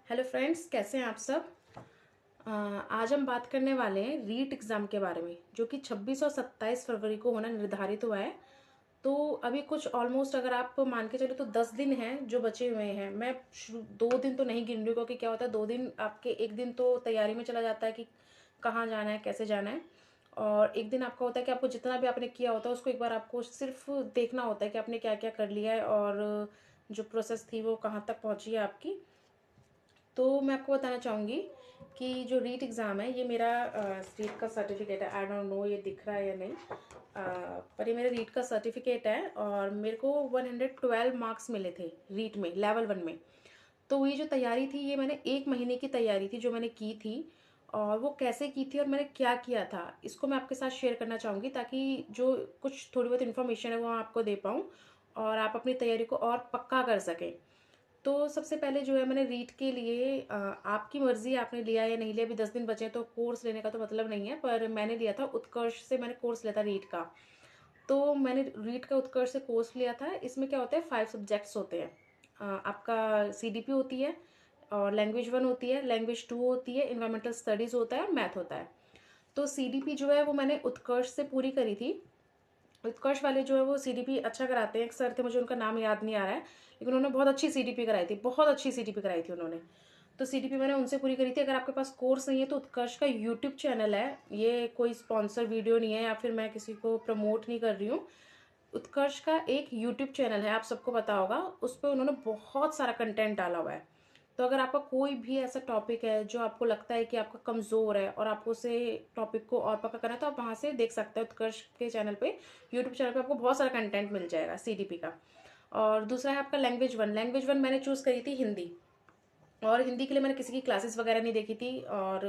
Hello friends, कैसे हैं आप सब। आज हम बात करने वाले हैं रीट एग्ज़ाम के बारे में, जो कि 26 और 27 फरवरी को होना निर्धारित हुआ है। तो अभी कुछ ऑलमोस्ट अगर आप मान के चलो तो 10 दिन हैं जो बचे हुए हैं। मैं 2 दिन तो नहीं गिन रही हूँ, क्योंकि क्या होता है 2 दिन आपके, एक दिन तो तैयारी में चला जाता है कि कहाँ जाना है, कैसे जाना है, और एक दिन आपका होता है कि आपको जितना भी आपने किया होता है उसको एक बार आपको सिर्फ देखना होता है कि आपने क्या क्या कर लिया है और जो प्रोसेस थी वो कहाँ तक पहुँची है आपकी। तो मैं आपको बताना चाहूँगी कि जो रीट एग्ज़ाम है ये मेरा रीट का सर्टिफिकेट है। आई डोंट नो ये दिख रहा है या नहीं, पर ये मेरा रीट का सर्टिफिकेट है और मेरे को 112 मार्क्स मिले थे रीट में, लेवल 1 में। तो ये जो तैयारी थी ये मैंने 1 महीने की तैयारी थी जो मैंने की थी, और वो कैसे की थी और मैंने क्या किया था इसको मैं आपके साथ शेयर करना चाहूँगी, ताकि जो कुछ थोड़ी बहुत इन्फॉर्मेशन है वो आपको दे पाऊँ और आप अपनी तैयारी को और पक्का कर सकें। तो सबसे पहले जो है मैंने रीट के लिए आपकी मर्जी, आपने लिया या नहीं लिया, अभी 10 दिन बचे हैं तो कोर्स लेने का तो मतलब नहीं है, पर मैंने लिया था उत्कर्ष से, मैंने कोर्स लिया था रीट का। तो मैंने रीट का उत्कर्ष से कोर्स लिया था। इसमें क्या होता है, 5 सब्जेक्ट्स होते हैं। आपका सीडीपी होती है, और लैंग्वेज 1 होती है, लैंग्वेज 2 होती है, इन्वायरमेंटल स्टडीज़ होता है और मैथ होता है। तो सीडीपी जो है वो मैंने उत्कर्ष से पूरी करी थी। उत्कर्ष वाले जो है वो सीडीपी अच्छा कराते हैं, एक सर थे, मुझे उनका नाम याद नहीं आ रहा है, लेकिन उन्होंने बहुत अच्छी सीडीपी कराई थी, बहुत अच्छी सीडीपी कराई थी उन्होंने। तो सीडीपी मैंने उनसे पूरी करी थी। अगर आपके पास कोर्स नहीं है तो उत्कर्ष का यूट्यूब चैनल है, ये कोई स्पॉन्सर वीडियो नहीं है या फिर मैं किसी को प्रमोट नहीं कर रही हूँ। उत्कर्ष का एक यूट्यूब चैनल है, आप सबको पता होगा, उस पर उन्होंने बहुत सारा कंटेंट डाला हुआ है। तो अगर आपका कोई भी ऐसा टॉपिक है जो आपको लगता है कि आपका कमज़ोर है और आपको उसे टॉपिक को और पक्का करना है, तो आप वहाँ से देख सकते हैं। उत्कर्ष के चैनल पे, यूट्यूब चैनल पे आपको बहुत सारा कंटेंट मिल जाएगा सीडीपी का। और दूसरा है आपका लैंग्वेज 1। लैंग्वेज 1 मैंने चूज़ करी थी हिंदी, और हिंदी के लिए मैंने किसी की क्लासेस वगैरह नहीं देखी थी, और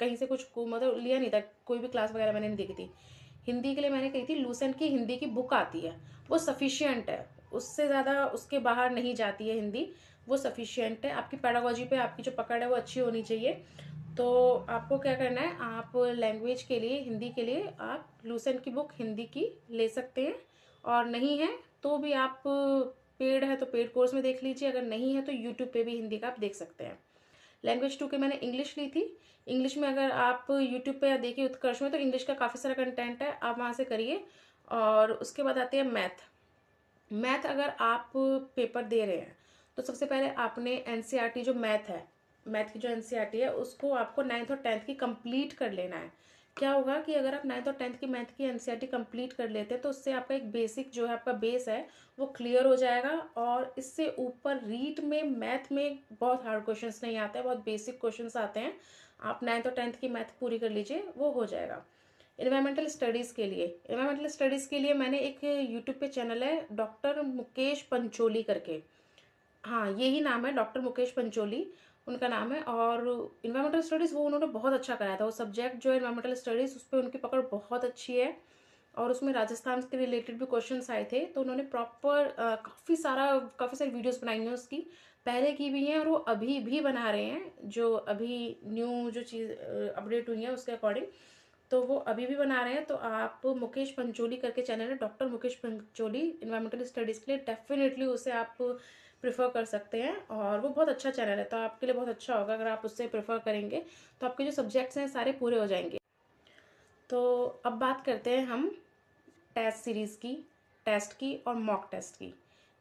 कहीं से कुछ मतलब लिया नहीं था, कोई भी क्लास वगैरह मैंने नहीं देखी थी। हिंदी के लिए मैंने कही थी लूसेंट की हिंदी की बुक आती है, वो सफिशियंट है, उससे ज़्यादा उसके बाहर नहीं जाती है हिंदी, वो सफिशियंट है। आपकी पैडागोजी पे आपकी जो पकड़ है वो अच्छी होनी चाहिए। तो आपको क्या करना है, आप लैंग्वेज के लिए, हिंदी के लिए आप लूसेंट की बुक हिंदी की ले सकते हैं, और नहीं है तो भी आप पेड है तो पेड कोर्स में देख लीजिए, अगर नहीं है तो यूट्यूब पे भी हिंदी का आप देख सकते हैं। लैंग्वेज 2 के मैंने इंग्लिश ली थी। इंग्लिश में अगर आप यूट्यूब पे देखिए उत्कर्ष में, तो इंग्लिश का काफ़ी सारा कंटेंट है, आप वहाँ से करिए। और उसके बाद आती है मैथ। मैथ अगर आप पेपर दे रहे हैं तो सबसे पहले आपने एनसीईआरटी जो मैथ है, मैथ की जो एनसीईआरटी है उसको आपको 9th और 10th की कंप्लीट कर लेना है। क्या होगा कि अगर आप 9th और 10th की मैथ की एनसीईआरटी कंप्लीट कर लेते हैं तो उससे आपका एक बेसिक जो है, आपका बेस है, वो क्लियर हो जाएगा। और इससे ऊपर रीट में, मैथ में बहुत हार्ड क्वेश्चंस नहीं आते हैं, बहुत बेसिक क्वेश्चंस आते हैं। आप 9th और 10th की मैथ पूरी कर लीजिए, वो हो जाएगा। इन्वायरमेंटल स्टडीज़ के लिए मैंने एक यूट्यूब पे चैनल है, डॉक्टर मुकेश पंचोली करके, हाँ यही नाम है, डॉक्टर मुकेश पंचोली उनका नाम है। और इन्वायरमेंटल स्टडीज़ वो उन्होंने बहुत अच्छा कराया था, वो सब्जेक्ट जो है इन्वायरमेंटल स्टडीज़, उस पर उनकी पकड़ बहुत अच्छी है। और उसमें राजस्थान के रिलेटेड भी क्वेश्चंस आए थे, तो उन्होंने प्रॉपर काफ़ी सारी वीडियोस बनाई हैं उसकी, पहले की भी हैं और वो अभी भी बना रहे हैं, जो अभी न्यू जो चीज़ अपडेट हुई है उसके अकॉर्डिंग, तो वो अभी भी बना रहे हैं। तो आप मुकेश पंचोली करके चैनल है, doctor Mukesh Pancholi, environmental studies के लिए डेफिनेटली उसे आप प्रेफर कर सकते हैं, और वो बहुत अच्छा चैनल है, तो आपके लिए बहुत अच्छा होगा अगर आप उससे प्रेफर करेंगे, तो आपके जो सब्जेक्ट्स हैं सारे पूरे हो जाएंगे। तो अब बात करते हैं हम टेस्ट सीरीज़ की, टेस्ट की और मॉक टेस्ट की,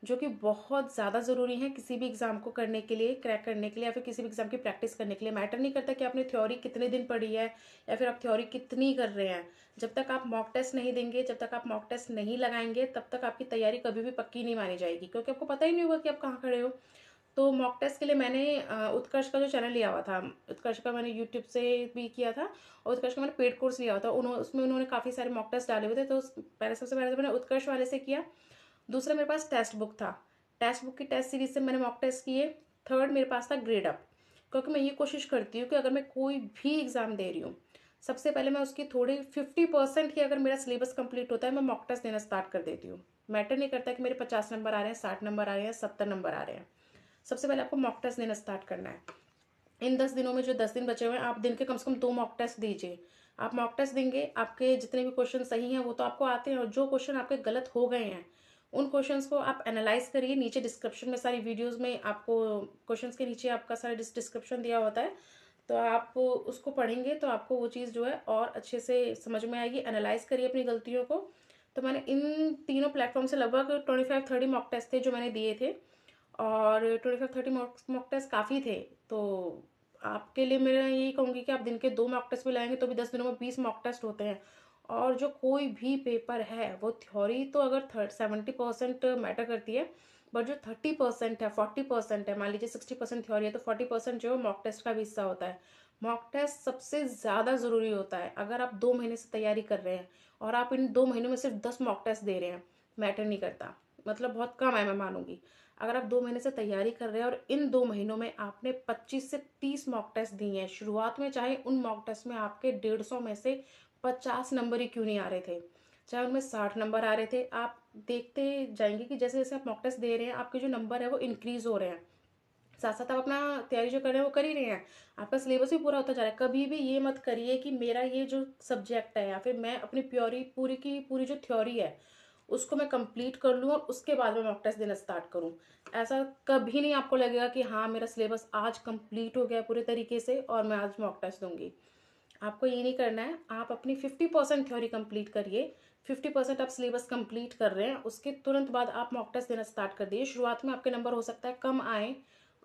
जो कि बहुत ज़्यादा ज़रूरी है किसी भी एग्ज़ाम को करने के लिए, क्रैक करने के लिए, या फिर किसी भी एग्ज़ाम की प्रैक्टिस करने के लिए। मैटर नहीं करता कि आपने थ्योरी कितने दिन पढ़ी है या फिर आप थ्योरी कितनी कर रहे हैं, जब तक आप मॉक टेस्ट नहीं देंगे, जब तक आप मॉक टेस्ट नहीं लगाएंगे, तब तक आपकी तैयारी कभी भी पक्की नहीं मानी जाएगी, क्योंकि आपको पता ही नहीं होगा कि आप कहाँ खड़े हो। तो मॉक टेस्ट के लिए मैंने उत्कर्ष का जो चैनल लिया हुआ था, उत्कर्ष का मैंने यूट्यूब से भी किया था, और उत्कर्ष का मैंने पेड कोर्स लिया हुआ था, उसमें उन्होंने काफ़ी सारे मॉक टेस्ट डाले हुए थे। तो पहले, सबसे पहले तो मैंने उत्कर्ष वाले से किया। दूसरा मेरे पास टेक्स्ट बुक था, टेक्स्ट बुक की टेस्ट सीरीज से मैंने मॉक टेस्ट किए। थर्ड मेरे पास था ग्रेड अप, क्योंकि मैं ये कोशिश करती हूँ कि अगर मैं कोई भी एग्ज़ाम दे रही हूँ, सबसे पहले मैं उसकी थोड़ी 50% ही, अगर मेरा सिलेबस कंप्लीट होता है, मैं मॉक टेस्ट देना स्टार्ट कर देती हूँ। मैटर नहीं करता कि मेरे 50 नंबर आ रहे हैं, 60 नंबर आ रहे हैं, 70 नंबर आ रहे हैं, सबसे पहले आपको मॉक टेस्ट देना स्टार्ट करना है। इन 10 दिनों में, जो 10 दिन बचे हुए हैं, आप दिन के कम से कम 2 मॉक टेस्ट दीजिए। आप मॉक टेस्ट देंगे, आपके जितने भी क्वेश्चन सही हैं वो तो आपको आते हैं, और जो क्वेश्चन आपके गलत हो गए हैं उन क्वेश्चंस को आप एनालाइज करिए। नीचे डिस्क्रिप्शन में सारी वीडियोस में आपको क्वेश्चंस के नीचे आपका सारा डिस्क्रिप्शन दिया होता है, तो आप उसको पढ़ेंगे तो आपको वो चीज़ जो है और अच्छे से समझ में आएगी। एनालाइज करिए अपनी गलतियों को। तो मैंने इन तीनों प्लेटफॉर्म से लगभग 25-30 मॉक टेस्ट थे जो मैंने दिए थे, और 25-30 मॉक टेस्ट काफ़ी थे। तो आपके लिए मैं यही कहूँगी कि आप दिन के 2 मॉक टेस्ट भी लाएंगे तो भी 10 दिनों में 20 मॉक टेस्ट होते हैं। और जो कोई भी पेपर है वो थ्योरी तो अगर 70% मैटर करती है, बट जो 30% है, 40% है, मान लीजिए 60% थ्योरी है तो 40% जो है मॉक टेस्ट का भी हिस्सा होता है। मॉक टेस्ट सबसे ज़्यादा ज़रूरी होता है। अगर आप 2 महीने से तैयारी कर रहे हैं और आप इन 2 महीनों में सिर्फ 10 मॉक टेस्ट दे रहे हैं, मैटर नहीं करता, मतलब बहुत कम है मैं मानूंगी। अगर आप 2 महीने से तैयारी कर रहे हैं और इन 2 महीनों में आपने 25 से 30 मॉक टेस्ट दिए हैं, शुरुआत में चाहे उन मॉक टेस्ट में आपके 150 में से 50 नंबर ही क्यों नहीं आ रहे थे, चाहे उनमें 60 नंबर आ रहे थे, आप देखते जाएंगे कि जैसे जैसे आप मॉक टेस्ट दे रहे हैं आपके जो नंबर है वो इंक्रीज हो रहे हैं। साथ साथ आप अपना तैयारी जो कर रहे हैं वो कर ही रहे हैं, आपका सिलेबस भी पूरा होता जा रहा है। कभी भी ये मत करिए कि मेरा ये जो सब्जेक्ट है या फिर मैं अपनी प्योरी पूरी की पूरी जो थ्योरी है उसको मैं कंप्लीट कर लूँ और उसके बाद में मॉक टेस्ट देना स्टार्ट करूँ। ऐसा कभी नहीं आपको लगेगा कि हाँ मेरा सिलेबस आज कंप्लीट हो गया पूरे तरीके से और मैं आज मॉक टेस्ट दूंगी। आपको ये नहीं करना है। आप अपनी 50% थ्योरी कंप्लीट करिए, 50% आप सिलेबस कंप्लीट कर रहे हैं, उसके तुरंत बाद आप मॉक टेस्ट देना स्टार्ट कर दिए। शुरुआत में आपके नंबर हो सकता है कम आए,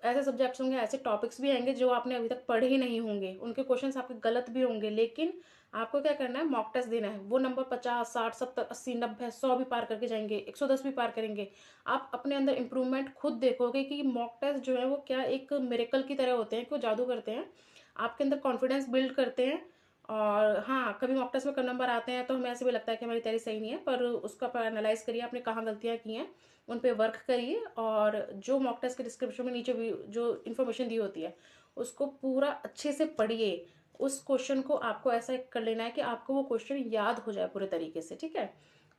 ऐसे सब्जेक्ट्स होंगे, ऐसे टॉपिक्स भी आएंगे जो आपने अभी तक पढ़े ही नहीं होंगे, उनके क्वेश्चंस आपके गलत भी होंगे, लेकिन आपको क्या करना है, मॉक टेस्ट देना है। वो नंबर 50, 60, 70, 80, 90, 100 भी पार करके जाएंगे, 110 भी पार करेंगे। आप अपने अंदर इंप्रूवमेंट खुद देखोगे कि मॉक टेस्ट जो है वो क्या एक मिरेकल की तरह होते हैं कि वो जादू करते हैं, आपके अंदर कॉन्फिडेंस बिल्ड करते हैं। और हाँ, कभी मॉक टेस्ट में कम नंबर आते हैं तो हमें ऐसे भी लगता है कि हमारी तैयारी सही नहीं है, पर उसको आप एनालाइज करिए, आपने कहाँ गलतियाँ की हैं, उन पे वर्क करिए। और जो मॉक टेस्ट के डिस्क्रिप्शन में नीचे भी जो इन्फॉर्मेशन दी होती है उसको पूरा अच्छे से पढ़िए। उस क्वेश्चन को आपको ऐसा कर लेना है कि आपको वो क्वेश्चन याद हो जाए पूरे तरीके से, ठीक है।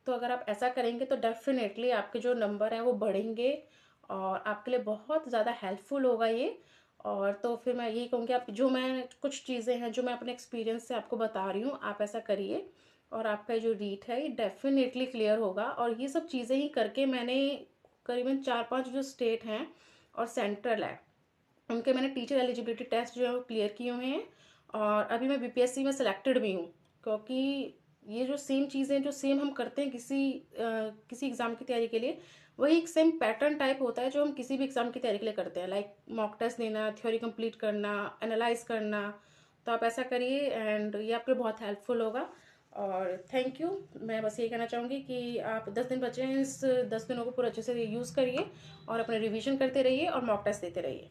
तो अगर आप ऐसा करेंगे तो डेफिनेटली आपके जो नंबर हैं वो बढ़ेंगे और आपके लिए बहुत ज़्यादा हेल्पफुल होगा ये। और तो फिर मैं यही कहूँगी, आप जो मैं कुछ चीज़ें हैं जो मैं अपने एक्सपीरियंस से आपको बता रही हूँ आप ऐसा करिए और आपका जो रीट है ये डेफिनेटली क्लियर होगा। और ये सब चीज़ें ही करके मैंने करीबन 4-5 जो स्टेट हैं और सेंट्रल है उनके मैंने टीचर एलिजिबिलिटी टेस्ट जो है वो क्लियर किए हुए हैं। और अभी मैं बीपीएससी में सिलेक्टेड भी हूँ, क्योंकि ये जो सेम चीज़ें जो सेम हम करते हैं किसी एग्ज़ाम की तैयारी के लिए, वही एक सेम पैटर्न टाइप होता है जो हम किसी भी एग्ज़ाम की तैयारी के लिए करते हैं, लाइक मॉक टेस्ट देना, थ्योरी कंप्लीट करना, एनालाइज करना। तो आप ऐसा करिए एंड ये आपके लिए बहुत हेल्पफुल होगा। और थैंक यू। मैं बस ये कहना चाहूँगी कि आप 10 दिन बचे हैं, इस 10 दिनों को पूरा अच्छे से यूज़ करिए और अपने रिवीजन करते रहिए और मॉक टेस्ट देते रहिए।